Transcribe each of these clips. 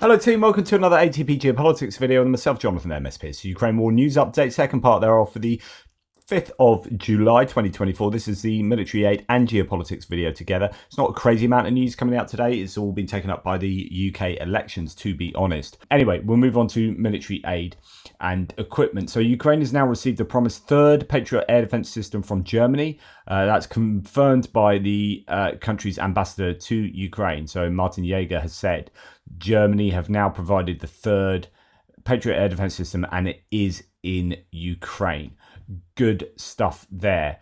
Hello team, welcome to another ATP Geopolitics video and myself, Jonathan MSP. So Ukraine War News Update, second part thereof for the 5th of July 2024. This is the military aid and geopolitics video together. It's not a crazy amount of news coming out today. It's all been taken up by the UK elections, to be honest. Anyway, we'll move on to military aid and equipment. So Ukraine has now received the promised third Patriot air defense system from Germany. That's confirmed by the country's ambassador to Ukraine. So Martin Jaeger has said Germany have now provided the third Patriot air defense system, and it is in Ukraine. Good stuff there.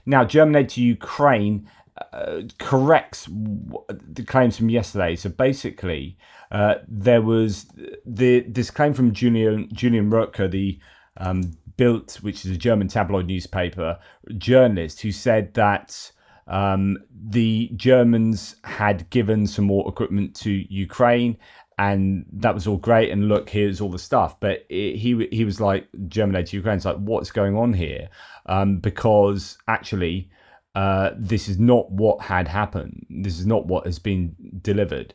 Now, German aid to Ukraine corrects the claims from yesterday. So basically, there was this claim from Julian Rutger, the Bild, which is a German tabloid newspaper journalist, who said that the Germans had given some more equipment to Ukraine, and that was all great. And look, here's all the stuff. But he was like, German aid to Ukraine. It's like, what's going on here? Because actually, this is not what had happened. This is not what has been delivered.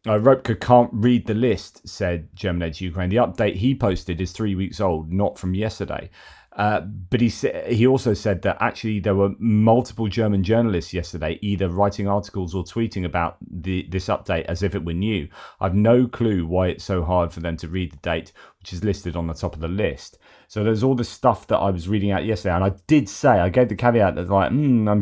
Ropke can't read the list, said German aid to Ukraine. The update he posted is 3 weeks old, not from yesterday. But he also said that actually there were multiple German journalists yesterday either writing articles or tweeting about this update as if it were new. I've no clue why it's so hard for them to read the date, which is listed on the top of the list. So there's all this stuff that I was reading out yesterday, and I did say, I gave the caveat that like, I'm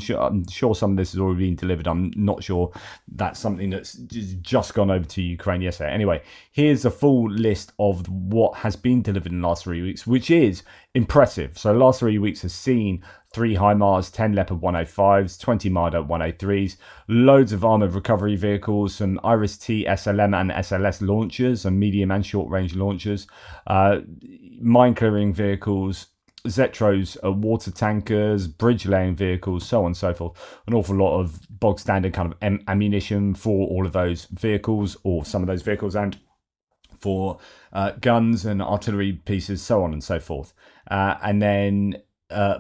sure some of this has already been delivered. I'm not sure that's something that's just gone over to Ukraine yesterday. Anyway, here's a full list of what has been delivered in the last 3 weeks, which is impressive. So the last 3 weeks has seen 3 HIMARS, 10 Leopard 105s, 20 Marder 103s, loads of armoured recovery vehicles, some Iris-T, SLM and SLS launchers, and medium and short range launchers, mine clearing vehicles, Zetros, water tankers, bridge laying vehicles, so on and so forth. An awful lot of bog standard kind of ammunition for all of those vehicles, or some of those vehicles, and for guns and artillery pieces, so on and so forth. And then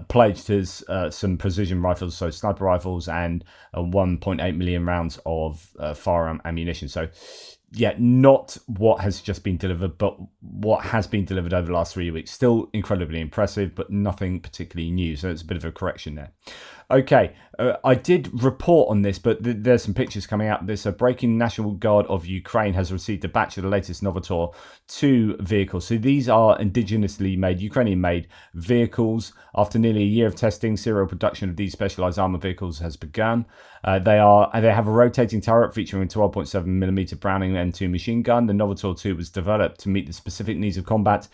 pledged as some precision rifles, so sniper rifles, and 1.8 million rounds of firearm ammunition. So yeah, not what has just been delivered, but what has been delivered over the last 3 weeks. Still incredibly impressive, but nothing particularly new. So it's a bit of a correction there. Okay, I did report on this, but there's some pictures coming out. This breaking National Guard of Ukraine has received a batch of the latest Novator 2 vehicles. So these are indigenously made, Ukrainian-made vehicles. After nearly a year of testing, serial production of these specialized armor vehicles has begun. They have a rotating turret featuring a 12.7mm Browning M2 machine gun. The Novator 2 was developed to meet the specific needs of combat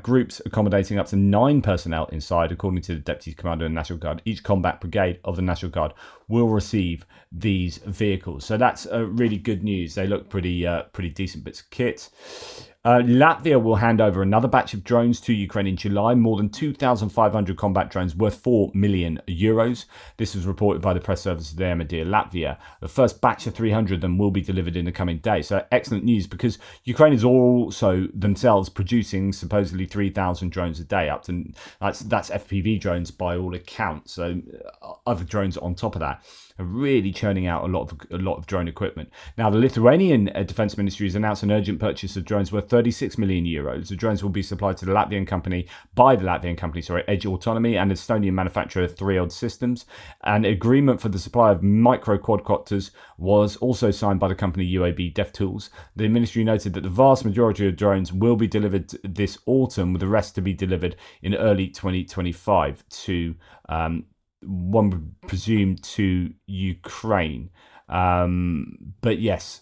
groups, accommodating up to 9 personnel inside, according to the Deputy Commander of the National Guard. Each combat brigade of the National Guard will receive these vehicles. So that's really good news. They look pretty decent bits of kit. Latvia will hand over another batch of drones to Ukraine in July, more than 2,500 combat drones worth 4 million euros. This was reported by the press service of the MOD of Latvia. The first batch of 300 of them will be delivered in the coming days. So excellent news, because Ukraine is also themselves producing supposedly 3,000 drones a day. Up to that's FPV drones by all accounts. So other drones on top of that are really churning out a lot of drone equipment. Now, the Lithuanian Defence Ministry has announced an urgent purchase of drones worth 36 million euros. The drones will be supplied to the Latvian company Edge Autonomy, and Estonian manufacturer 3 Systems. An agreement for the supply of micro quadcopters was also signed by the company UAB DevTools. The ministry noted that the vast majority of drones will be delivered this autumn, with the rest to be delivered in early 2025 to one would presume to Ukraine. But yes,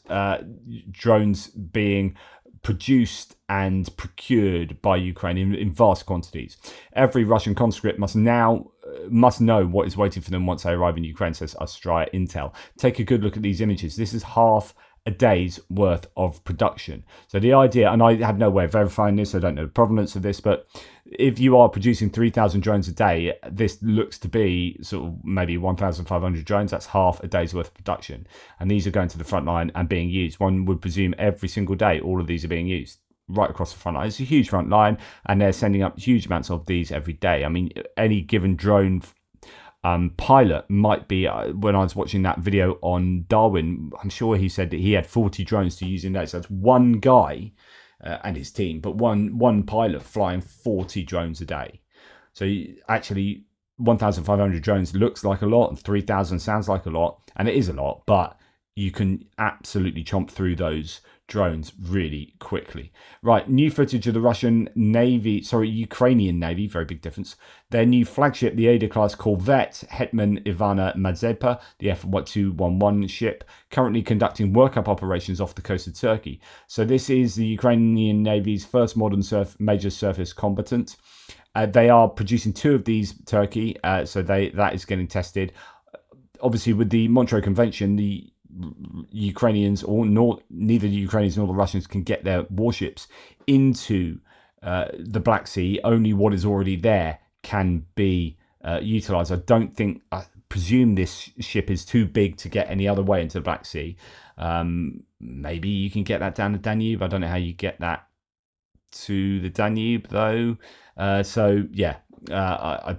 drones being produced and procured by Ukraine in vast quantities. Every Russian conscript must know what is waiting for them once they arrive in Ukraine, says Australia Intel. Take a good look at these images. This is half a day's worth of production. So the idea, and I have no way of verifying this, I don't know the provenance of this, but if you are producing 3,000 drones a day, this looks to be sort of maybe 1,500 drones. That's half a day's worth of production. And these are going to the front line and being used. One would presume every single day, all of these are being used right across the front line. It's a huge front line, and they're sending up huge amounts of these every day. I mean, any given drone pilot might be, when I was watching that video on Darwin, I'm sure he said that he had 40 drones to use in that. So that's one guy and his team, but one pilot flying 40 drones a day. So actually 1,500 drones looks like a lot, and 3,000 sounds like a lot, and it is a lot, but you can absolutely chomp through those drones really quickly. Right, new footage of the Ukrainian Navy, very big difference. Their new flagship, the Ada-class corvette Hetman Ivana Mazepa, the F-211 ship, currently conducting workup operations off the coast of Turkey. So this is the Ukrainian Navy's first modern major surface combatant. They are producing 2 of these Turkey, so that is getting tested. Obviously, with the Montreux Convention, the Ukrainians neither the Ukrainians nor the Russians can get their warships into the Black Sea. Only what is already there can be utilized. I presume this ship is too big to get any other way into the Black Sea. Maybe you can get that down the Danube. I don't know how you get that to the Danube though. I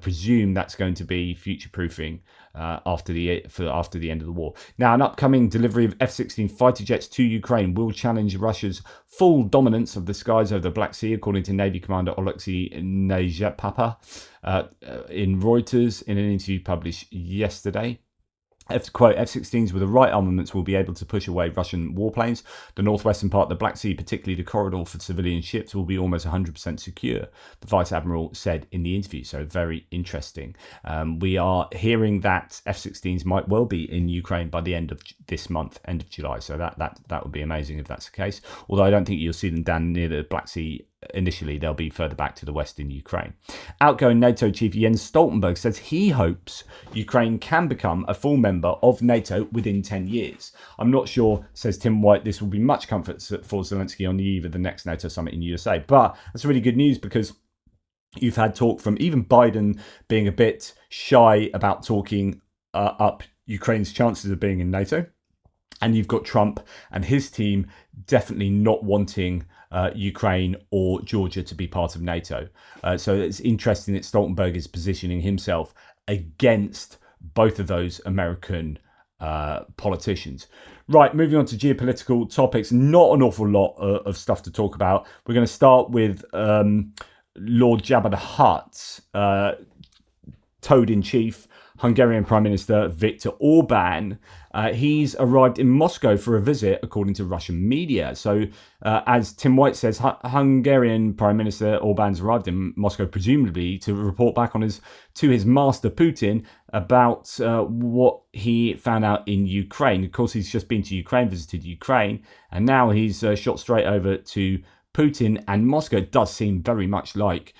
presume that's going to be future-proofing after the end of the war. Now, an upcoming delivery of F-16 fighter jets to Ukraine will challenge Russia's full dominance of the skies over the Black Sea, according to Navy Commander Oleksiy Nezhepapa in Reuters in an interview published yesterday. Quote, F-16s with the right armaments will be able to push away Russian warplanes. The northwestern part of the Black Sea, particularly the corridor for civilian ships, will be almost 100% secure, the Vice Admiral said in the interview. So very interesting. We are hearing that F-16s might well be in Ukraine by the end of this month, end of July. So that would be amazing if that's the case. Although I don't think you'll see them down near the Black Sea initially. They'll be further back to the west in Ukraine. Outgoing NATO chief Jens Stoltenberg says he hopes Ukraine can become a full member of NATO within 10 years. I'm not sure, says Tim White, this will be much comfort for Zelensky on the eve of the next NATO summit in USA. But that's really good news, because you've had talk from even Biden being a bit shy about talking up Ukraine's chances of being in NATO. And you've got Trump and his team definitely not wanting Ukraine or Georgia to be part of NATO. So it's interesting that Stoltenberg is positioning himself against both of those American politicians. Right, moving on to geopolitical topics. Not an awful lot of stuff to talk about. We're going to start with Lord Jabba the Hutt, Toad-in-Chief, Hungarian Prime Minister Viktor Orban. He's arrived in Moscow for a visit, according to Russian media. So, as Tim White says, Hungarian Prime Minister Orban's arrived in Moscow, presumably to report back on to his master Putin about what he found out in Ukraine. Of course, he's just been to Ukraine, visited Ukraine, and now he's shot straight over to Putin and Moscow. It does seem very much like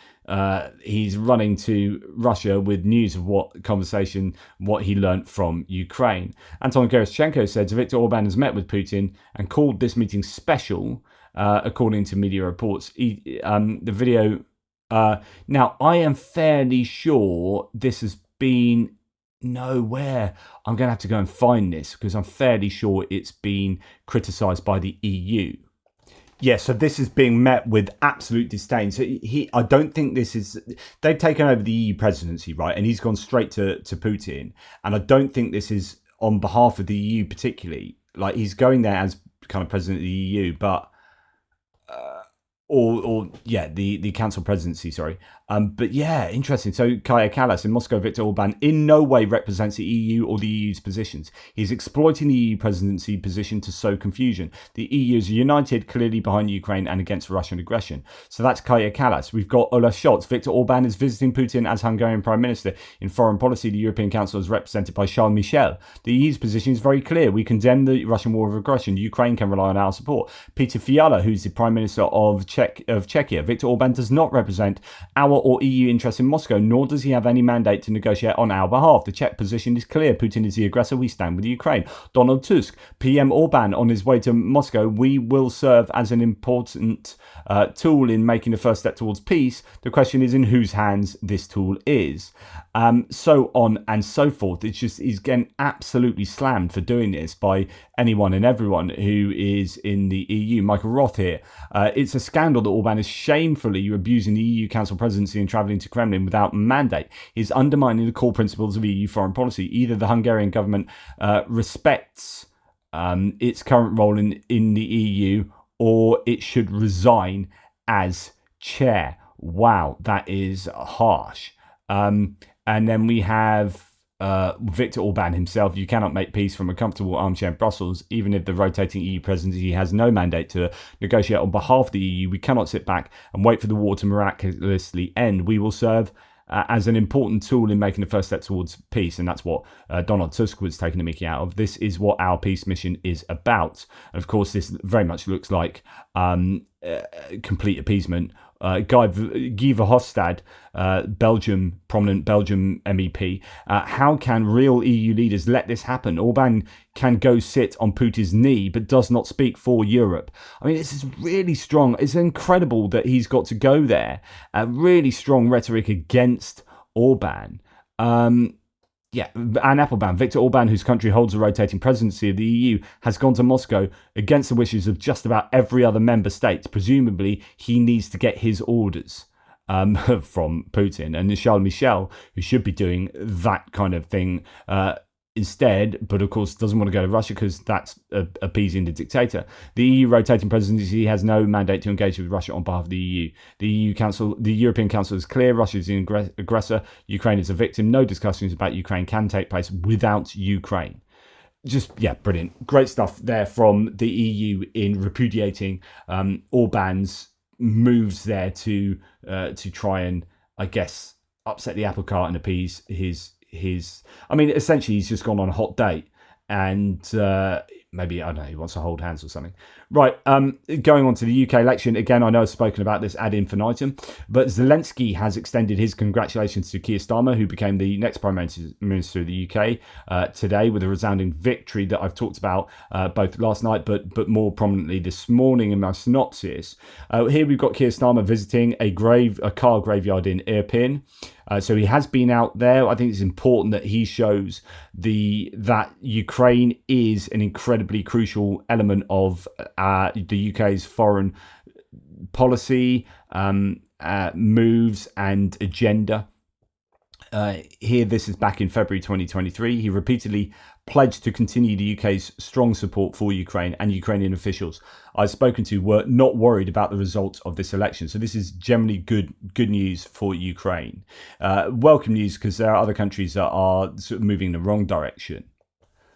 he's running to Russia with news of what he learnt from Ukraine. Anton Gerashchenko said Viktor Orban has met with Putin and called this meeting special, according to media reports. The video. Now, I am fairly sure this has been nowhere. I'm going to have to go and find this, because I'm fairly sure it's been criticised by the EU. Yeah, so this is being met with absolute disdain. So I don't think they've taken over the EU presidency, right? And he's gone straight to Putin. And I don't think this is on behalf of the EU particularly. Like, he's going there as kind of president of the EU, but the council presidency, sorry. But yeah, interesting. So Kaja Kallas in Moscow, Viktor Orban in no way represents the EU or the EU's positions. He's exploiting the EU presidency position to sow confusion. The EU is united clearly behind Ukraine and against Russian aggression. So that's Kaja Kallas. We've got Olaf Scholz. Viktor Orban is visiting Putin as Hungarian Prime Minister. In foreign policy, the European Council is represented by Charles Michel. The EU's position is very clear. We condemn the Russian war of aggression. Ukraine can rely on our support. Peter Fiala, who's the Prime Minister of Czechia. Viktor Orban does not represent our or EU interests in Moscow, nor does he have any mandate to negotiate on our behalf. The Czech position is clear. Putin is the aggressor. We stand with Ukraine. Donald Tusk, PM Orban, on his way to Moscow. We will serve as an important tool in making the first step towards peace. The question is in whose hands this tool is. So on and so forth. It's just, he's getting absolutely slammed for doing this by anyone and everyone who is in the EU. Michael Roth here. It's a scandal that Orban is shamefully abusing the EU Council presidency and travelling to Kremlin without mandate. He's undermining the core principles of EU foreign policy. Either the Hungarian government respects its current role in the EU, or it should resign as chair. Wow, that is harsh. And then we have Viktor Orban himself. You cannot make peace from a comfortable armchair in Brussels, even if the rotating EU presidency has no mandate to negotiate on behalf of the EU. We cannot sit back and wait for the war to miraculously end. We will serve as an important tool in making the first step towards peace, and that's what Donald Tusk was taking the mickey out of. This is what our peace mission is about. And of course, this very much looks like complete appeasement. Guy Verhofstadt, prominent Belgium MEP, how can real EU leaders let this happen? Orban can go sit on Putin's knee, but does not speak for Europe. I mean, this is really strong. It's incredible that he's got to go there. Really strong rhetoric against Orban. Yeah, Anne Applebaum, Viktor Orban, whose country holds the rotating presidency of the EU, has gone to Moscow against the wishes of just about every other member state. Presumably, he needs to get his orders from Putin. And Charles Michel, who should be doing that kind of thing instead, but of course doesn't want to go to Russia because that's appeasing the dictator. The EU rotating presidency has no mandate to engage with Russia on behalf of the EU. The European Council is clear. Russia is the aggressor. Ukraine is a victim. No discussions about Ukraine can take place without Ukraine. Just, yeah, brilliant. Great stuff there from the EU in repudiating Orban's moves there to try and, I guess, upset the apple cart and appease I mean, essentially he's just gone on a hot date and maybe, I don't know, he wants to hold hands or something. Right, going on to the UK election. Again, I know I've spoken about this ad infinitum, but Zelensky has extended his congratulations to Keir Starmer, who became the next Prime Minister of the UK today with a resounding victory that I've talked about both last night, but more prominently this morning in my synopsis. Here we've got Keir Starmer visiting a car graveyard in Irpin. So he has been out there. I think it's important that he shows that Ukraine is an incredibly crucial element of the UK's foreign policy moves and agenda. Here, this is back in February 2023. He repeatedly pledged to continue the UK's strong support for Ukraine, and Ukrainian officials I've spoken to were not worried about the results of this election. So this is generally good news for Ukraine. Welcome news, because there are other countries that are sort of moving in the wrong direction.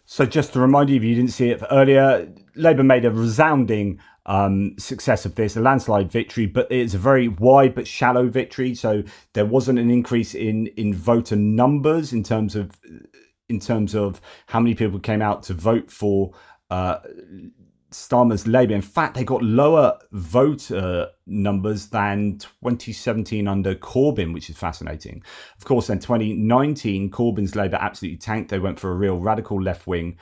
So just to remind you, if you didn't see it earlier, Labour made a resounding success of this, a landslide victory, but it's a very wide but shallow victory. So there wasn't an increase in voter numbers in terms of how many people came out to vote for Starmer's Labour. In fact, they got lower voter numbers than 2017 under Corbyn, which is fascinating. Of course, in 2019, Corbyn's Labour absolutely tanked. They went for a real radical left-wing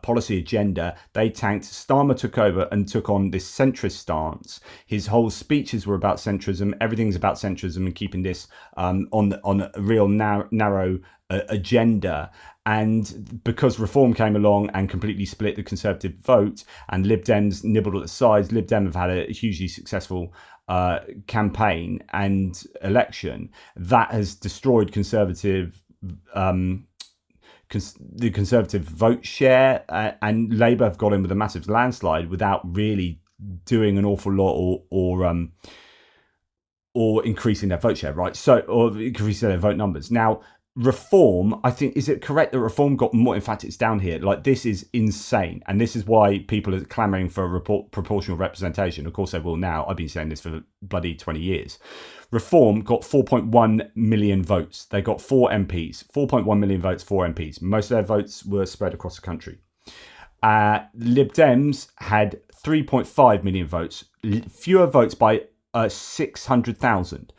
policy agenda. They tanked. Starmer took over and took on this centrist stance. His whole speeches were about centrism. Everything's about centrism and keeping this on a real narrow agenda. And because Reform came along and completely split the Conservative vote and Lib Dems nibbled at the sides, Lib Dem have had a hugely successful campaign and election that has destroyed the Conservative vote share, and Labour have got in with a massive landslide without really doing an awful lot or increasing their vote share, right? So, or increasing their vote numbers. Now, Reform, I think, is it correct that Reform got more? In fact, it's down here. Like, this is insane. And this is why people are clamoring for proportional representation. Of course they will now. I've been saying this for bloody 20 years. Reform got 4.1 million votes. They got 4 MPs. 4.1 million votes, 4 MPs. Most of their votes were spread across the country. Lib Dems had 3.5 million votes. Fewer votes by 600,000.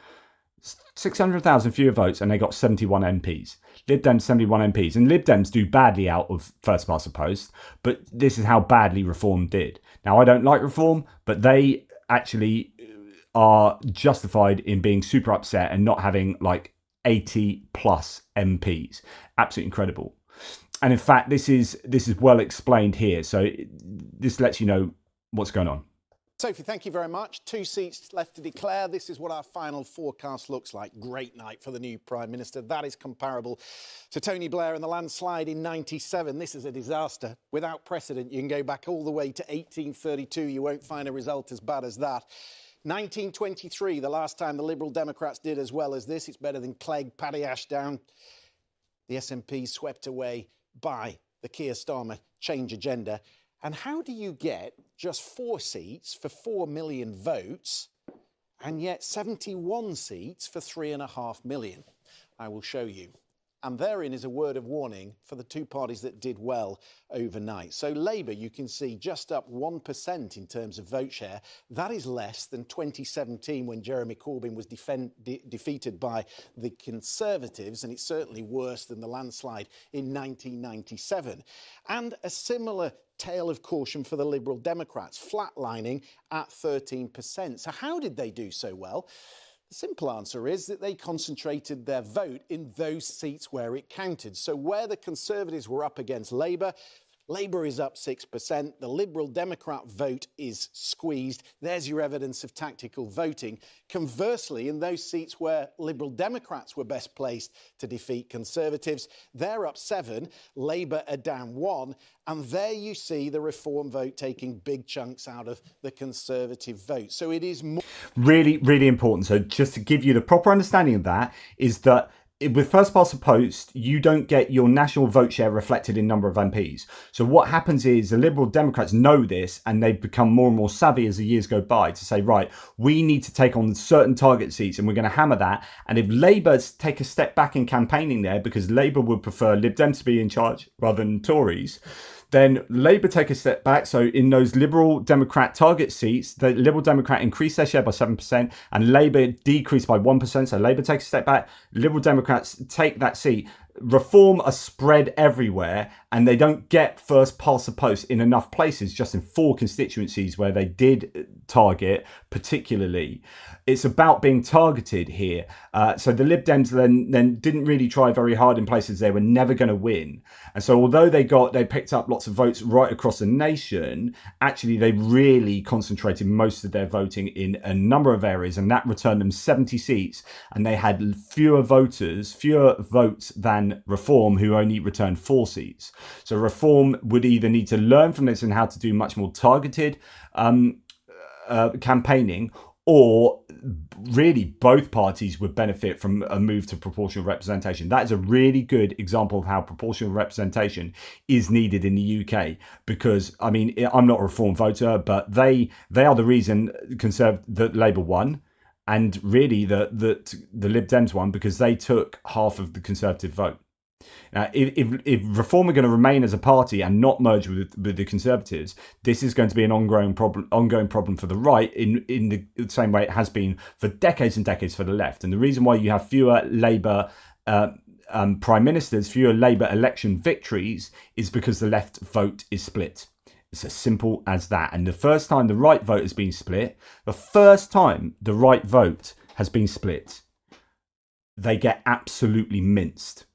600,000 fewer votes, and they got 71 MPs. Lib Dems 71 MPs, and Lib Dems do badly out of first past the post, but this is how badly Reform did. Now, I don't like Reform, but they actually are justified in being super upset and not having like 80 plus MPs. Absolutely incredible. And in fact, this is well explained here. So this lets you know what's going on. Sophie, thank you very much. 2 seats left to declare. This is what our final forecast looks like. Great night for the new Prime Minister. That is comparable to Tony Blair and the landslide in '97. This is a disaster without precedent. You can go back all the way to 1832. You won't find a result as bad as that. 1923, the last time the Liberal Democrats did as well as this. It's better than Clegg, Paddy Ashdown. The SNP swept away by the Keir Starmer change agenda. And how do you get just 4 seats for 4 million votes and yet 71 seats for 3.5 million? I will show you. And therein is a word of warning for the 2 parties that did well overnight. So Labour, you can see, just up 1% in terms of vote share. That is less than 2017 when Jeremy Corbyn was defeated by the Conservatives, and it's certainly worse than the landslide in 1997. And a similar tale of caution for the Liberal Democrats, flatlining at 13%. So how did they do so well? The simple answer is that they concentrated their vote in those seats where it counted. So where the Conservatives were up against Labour, Labour is up 6%. The Liberal Democrat vote is squeezed. There's your evidence of tactical voting. Conversely, in those seats where Liberal Democrats were best placed to defeat Conservatives, they're up 7, Labour are down 1. And there you see the Reform vote taking big chunks out of the Conservative vote. So it is more... Really, really important. So just to give you the proper understanding of that is that with first past the post, you don't get your national vote share reflected in number of MPs. So what happens is the Liberal Democrats know this, and they've become more and more savvy as the years go by to say, right, we need to take on certain target seats and we're going to hammer that. And if Labour take a step back in campaigning there, because Labour would prefer Lib Dems to be in charge rather than Tories, then Labour take a step back. So in those Liberal Democrat target seats, the Liberal Democrat increased their share by 7% and Labour decreased by 1%. So Labour takes a step back, Liberal Democrats take that seat. Reform are spread everywhere, and they don't get first past the post in enough places, just in 4 constituencies where they did target particularly. It's about being targeted here. So the Lib Dems then didn't really try very hard in places they were never going to win. And so although they picked up lots of votes right across the nation, actually they really concentrated most of their voting in a number of areas, and that returned them 70 seats, and they had fewer votes than Reform, who only returned 4 seats. So Reform would either need to learn from this and how to do much more targeted campaigning, or really both parties would benefit from a move to proportional representation. That is a really good example of how proportional representation is needed in the UK, because I mean, I'm not a Reform voter, but they are the reason that Labour won. And really, the Lib Dems won because they took half of the Conservative vote. Now, if Reform are going to remain as a party and not merge with the Conservatives, this is going to be an ongoing problem for the right in the same way it has been for decades and decades for the left. And the reason why you have fewer Labour prime ministers, fewer Labour election victories, is because the left vote is split. It's as simple as that. And the first time the right vote has been split, they get absolutely minced.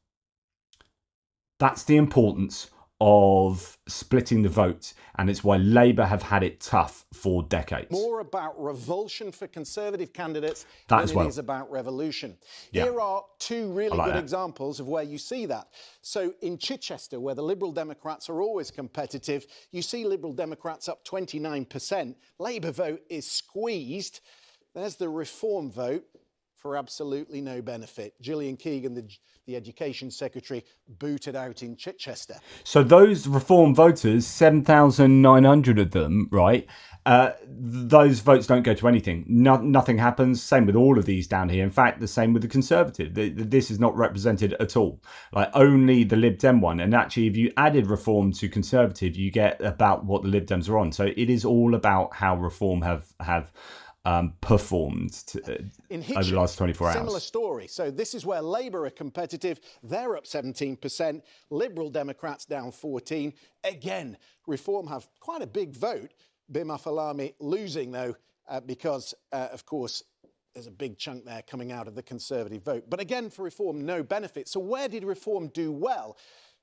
That's the importance of splitting the vote, and it's why Labour have had it tough for decades. More about revulsion for Conservative candidates than it is about revolution. Yeah. Here are 2 really good examples of where you see that. So in Chichester, where the Liberal Democrats are always competitive, you see Liberal Democrats up 29%. Labour vote is squeezed. There's the Reform vote for absolutely no benefit. Gillian Keegan, the Education Secretary, booted out in Chichester. So those Reform voters, 7,900 of them, right? Those votes don't go to anything. Nothing happens. Same with all of these down here. In fact, the same with the Conservative. This is not represented at all. Like only the Lib Dem one. And actually, if you added Reform to Conservative, you get about what the Lib Dems are on. So it is all about how Reform have performed in Hitchin, over the last 24 hours. Similar story. So this is where Labour are competitive. They're up 17%. Liberal Democrats down 14%. Again, Reform have quite a big vote. Bima Falami losing, though, because, of course, there's a big chunk there coming out of the Conservative vote. But again, for Reform, no benefit. So where did Reform do well?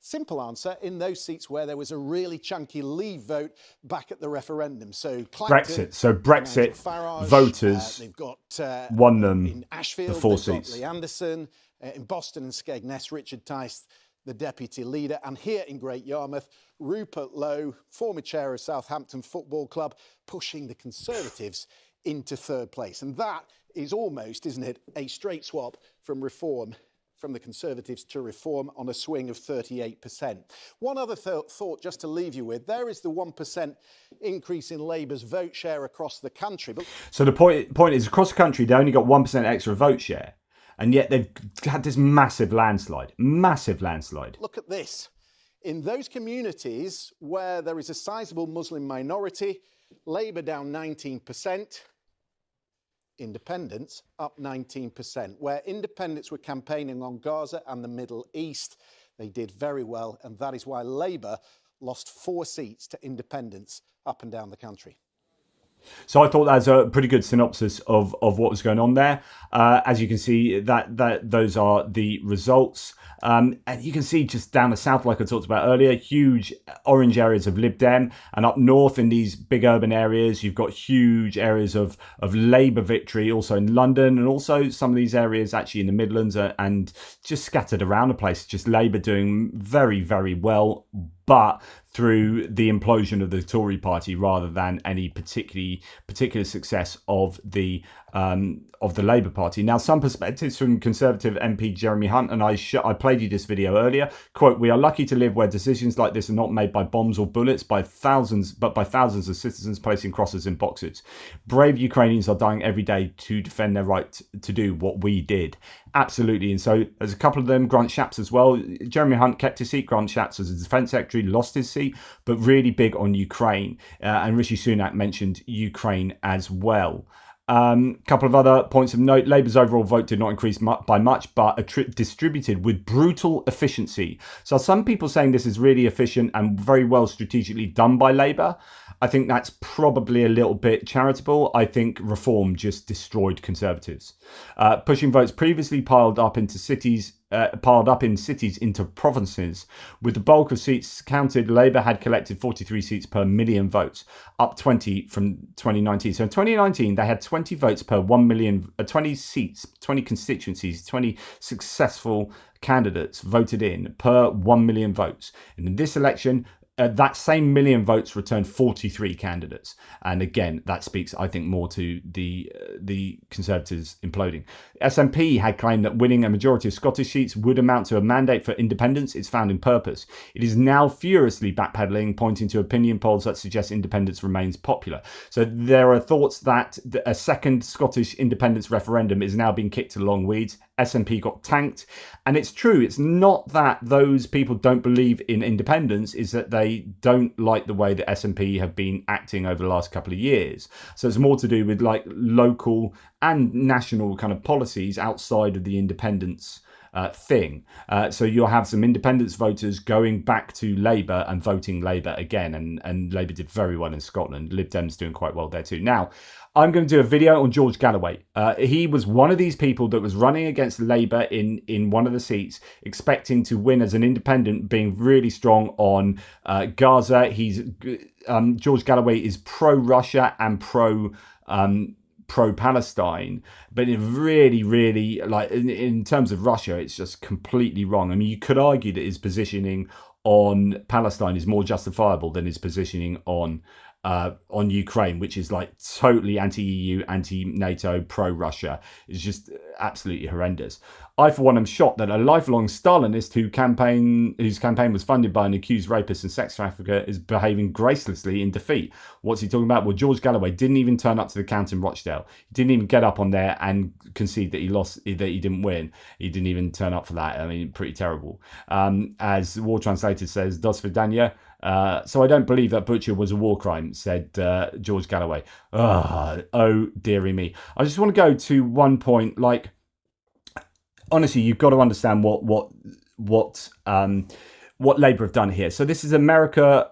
Simple answer, in those seats where there was a really chunky Leave vote back at the referendum. So Clacton, Brexit. So Brexit Farage, voters they've got won them in Ashfield, the 4 they've got seats. Lee Anderson, in Boston and Skegness, Richard Tice, the deputy leader, and here in Great Yarmouth, Rupert Lowe, former chair of Southampton Football Club, pushing the Conservatives into 3rd place. And that is almost, isn't it, a straight swap from Reform, from the Conservatives to Reform on a swing of 38%. One other thought just to leave you with, there is the 1% increase in Labour's vote share across the country. But so the point is, across the country, they only got 1% extra vote share. And yet they've had this massive landslide. Look at this. In those communities where there is a sizable Muslim minority, Labour down 19%, Independents up 19%. Where Independents were campaigning on Gaza and the Middle East, they did very well, and that is why Labour lost 4 seats to Independents up and down the country. So I thought that's a pretty good synopsis of what was going on there. As you can see, that those are the results. And you can see just down the south, like I talked about earlier, huge orange areas of Lib Dem. And up north in these big urban areas, you've got huge areas of Labour victory, also in London, and also some of these areas actually in the Midlands and just scattered around the place. Just Labour doing very, very well, but through the implosion of the Tory party rather than any particular success of the Labour Party. Now, some perspectives from Conservative MP Jeremy Hunt, and I played you this video earlier. Quote, "We are lucky to live where decisions like this are not made by bombs or bullets, but by thousands of citizens placing crosses in boxes. Brave Ukrainians are dying every day to defend their right to do what we did." Absolutely. And so there's a couple of them, Grant Shapps as well. Jeremy Hunt kept his seat. Grant Shapps as a defence secretary lost his seat, but really big on Ukraine. And Rishi Sunak mentioned Ukraine as well. Couple of other points of note. Labour's overall vote did not increase by much, but distributed with brutal efficiency. So some people saying this is really efficient and very well strategically done by Labour. I think that's probably a little bit charitable. I think Reform just destroyed Conservatives. Pushing votes previously piled up in cities into provinces. With the bulk of seats counted, Labour had collected 43 seats per million votes, up 20 from 2019. So in 2019, they had 20 votes per 1 million, 20 seats, 20 constituencies, 20 successful candidates voted in per 1 million votes. And in this election, that same million votes returned 43 candidates. And again, that speaks, I think, more to the Conservatives imploding. SNP had claimed that winning a majority of Scottish seats would amount to a mandate for independence, its founding purpose. It is now furiously backpedaling, pointing to opinion polls that suggest independence remains popular. So there are thoughts that a second Scottish independence referendum is now being kicked to the long weeds. SNP got tanked. And it's true, it's not that those people don't believe in independence, is that they don't like the way that SNP have been acting over the last couple of years. So it's more to do with like local and national kind of policies outside of the independence thing. So you'll have some independence voters going back to Labour and voting Labour again. And Labour did very well in Scotland. Lib Dem's doing quite well there too. Now, I'm going to do a video on George Galloway. He was one of these people that was running against Labour in one of the seats, expecting to win as an independent, being really strong on Gaza. George Galloway is pro-Russia and pro-Palestine, but it really, like in terms of Russia, it's just completely wrong. I mean, you could argue that his positioning on Palestine is more justifiable than his positioning on Ukraine, which is like totally anti-EU, anti-NATO, pro-Russia. It's just absolutely horrendous. I, for one, am shocked that a lifelong Stalinist whose campaign was funded by an accused rapist and sex trafficker is behaving gracelessly in defeat. What's he talking about? Well, George Galloway didn't even turn up to the count in Rochdale. He didn't even get up on there and concede that he lost, that he didn't win. He didn't even turn up for that. I mean, pretty terrible. As the War Translated says, "Do svidaniya." So I don't believe that butcher was a war crime, said George Galloway. Oh, dearie me. I just want to go to one point. Like, honestly, you've got to understand what Labour have done here. So this is America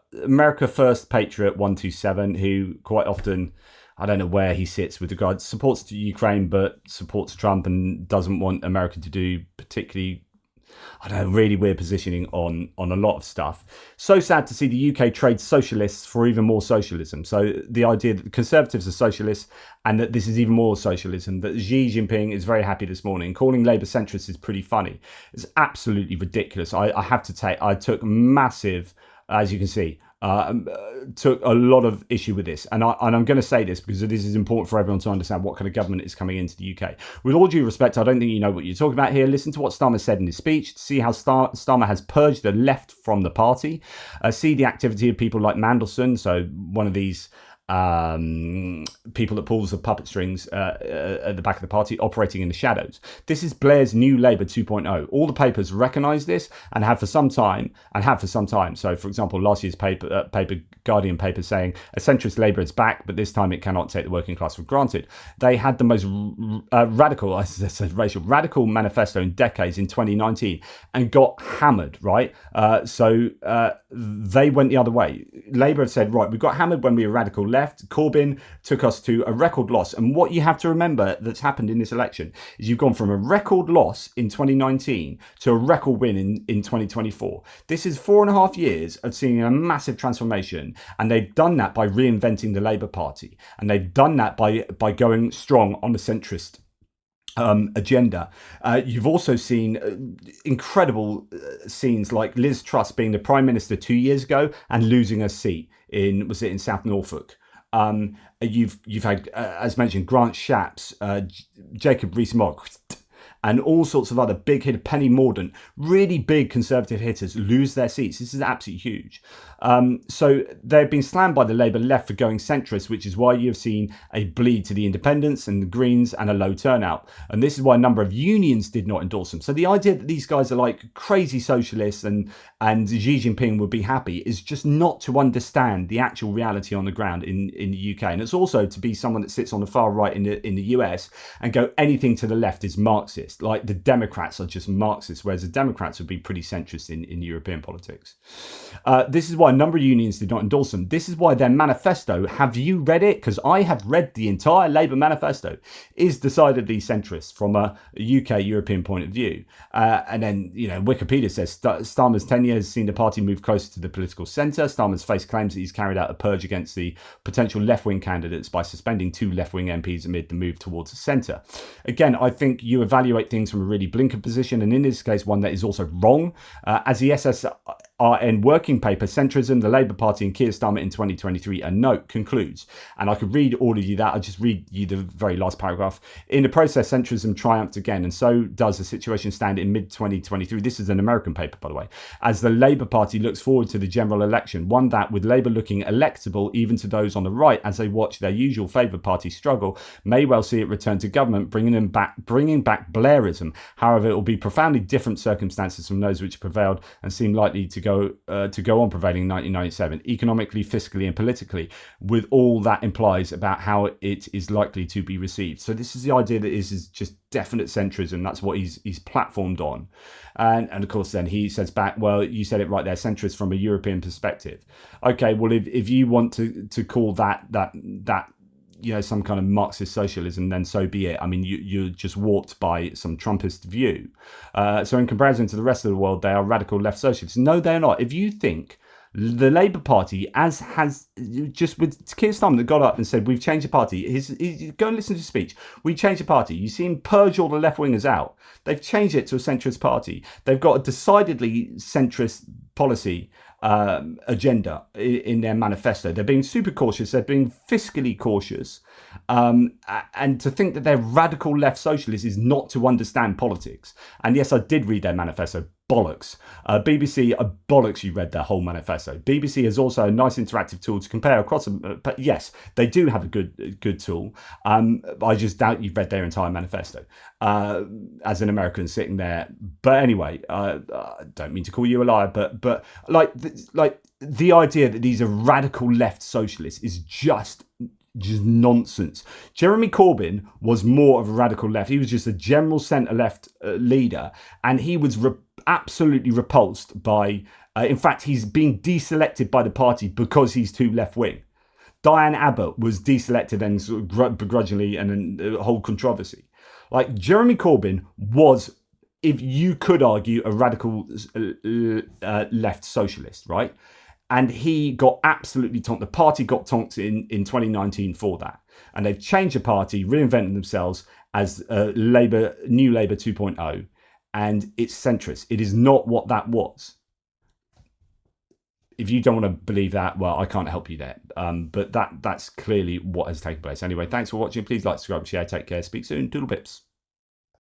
First Patriot 127, who quite often, I don't know where he sits with regards, supports Ukraine but supports Trump and doesn't want America to do particularly I don't know, really weird positioning on a lot of stuff. So sad to see the UK trade socialists for even more socialism. So the idea that the Conservatives are socialists and that this is even more socialism, that Xi Jinping is very happy this morning. Calling Labour centrists is pretty funny. It's absolutely ridiculous. I have to take, I took massive, as you can see, took a lot of issue with this. And I'm going to say this because this is important for everyone to understand what kind of government is coming into the UK. With all due respect, I don't think you know what you're talking about here. Listen to what Starmer said in his speech to see how Starmer has purged the left from the party. See the activity of people like Mandelson, so one of these people that pulls the puppet strings at the back of the party, operating in the shadows. This is Blair's new Labour 2.0. All the papers recognise this and have for some time. So, for example, last year's paper, Guardian paper, saying a centrist Labour is back, but this time it cannot take the working class for granted. They had the most radical manifesto in decades in 2019 and got hammered, right? So they went the other way. Labour have said, right, we got hammered when we were radical left. Corbyn took us to a record loss. And what you have to remember that's happened in this election is you've gone from a record loss in 2019 to a record win in 2024. This is 4.5 years of seeing a massive transformation. And they've done that by reinventing the Labour Party. And they've done that by going strong on the centrist agenda. You've also seen incredible scenes like Liz Truss being the Prime Minister 2 years ago and losing her seat in South Norfolk. You've had, as mentioned, Grant Shapps, Jacob Rees-Mogg, and all sorts of other big hitters. Penny Mordaunt, really big Conservative hitters lose their seats. This is absolutely huge. So they've been slammed by the Labour left for going centrist, which is why you've seen a bleed to the independents and the Greens and a low turnout. And this is why a number of unions did not endorse them. So the idea that these guys are like crazy socialists and Xi Jinping would be happy is just not to understand the actual reality on the ground in the UK. And it's also to be someone that sits on the far right in the US and go anything to the left is Marxist. Like the Democrats are just Marxist, whereas the Democrats would be pretty centrist in European politics. This is why a number of unions did not endorse them. This is why their manifesto, have you read it? Because I have read the entire Labour manifesto, is decidedly centrist from a UK European point of view. And then, Wikipedia says Starmer's tenure has seen the party move closer to the political centre. Starmer's faced claims that he's carried out a purge against the potential left-wing candidates by suspending 2 left-wing MPs amid the move towards the centre. Again, I think you evaluate things from a really blinkered position, and in this case, one that is also wrong. As the SSRN working paper, Centrism, the Labour Party and Keir Starmer in 2023, a note concludes, and I could read all of you that, I'll just read you the very last paragraph. In the process, centrism triumphed again, and so does the situation stand in mid-2023. This is an American paper, by the way, as the Labour Party looks forward to the general election, one that, with Labour looking electable even to those on the right as they watch their usual favoured party struggle, may well see it return to government, bringing back Blairism. However, it will be profoundly different circumstances from those which prevailed and seem likely to go on prevailing in 1997, economically, fiscally and politically, with all that implies about how it is likely to be received. So this is the idea that is just definite centrism. That's what he's platformed on. And of course, then he says back, well, you said it right there, centrist from a European perspective. Okay, well, if you want to call that some kind of Marxist socialism, then so be it. I mean, you're just warped by some Trumpist view. So in comparison to the rest of the world, they are radical left socialists. No, they're not. If you think the Labour Party, as has just with Keir Starmer that got up and said, we've changed the party. Go and listen to his speech. We changed the party. You see him purge all the left-wingers out. They've changed it to a centrist party. They've got a decidedly centrist policy agenda in their manifesto. They're being super cautious. They're being fiscally cautious. And to think that they're radical left socialists is not to understand politics. And yes, I did read their manifesto. Bollocks. BBC, bollocks you read their whole manifesto. BBC is also a nice interactive tool to compare across them. But yes, they do have a good tool. I just doubt you've read their entire manifesto as an American sitting there. But anyway, I don't mean to call you a liar, but like the idea that these are radical left socialists is just nonsense. Jeremy Corbyn was more of a radical left. He was just a general centre left leader, and he was absolutely repulsed by. In fact, he's being deselected by the party because he's too left wing. Diane Abbott was deselected and sort of begrudgingly, and a whole controversy. Like Jeremy Corbyn was if you could argue, a radical left socialist, right? And he got absolutely tonked. The party got tonked in 2019 for that. And they've changed the party, reinvented themselves as New Labour 2.0. And it's centrist. It is not what that was. If you don't want to believe that, well, I can't help you there. But that's clearly what has taken place. Anyway, thanks for watching. Please like, subscribe, share. Take care. Speak soon. Doodle pips.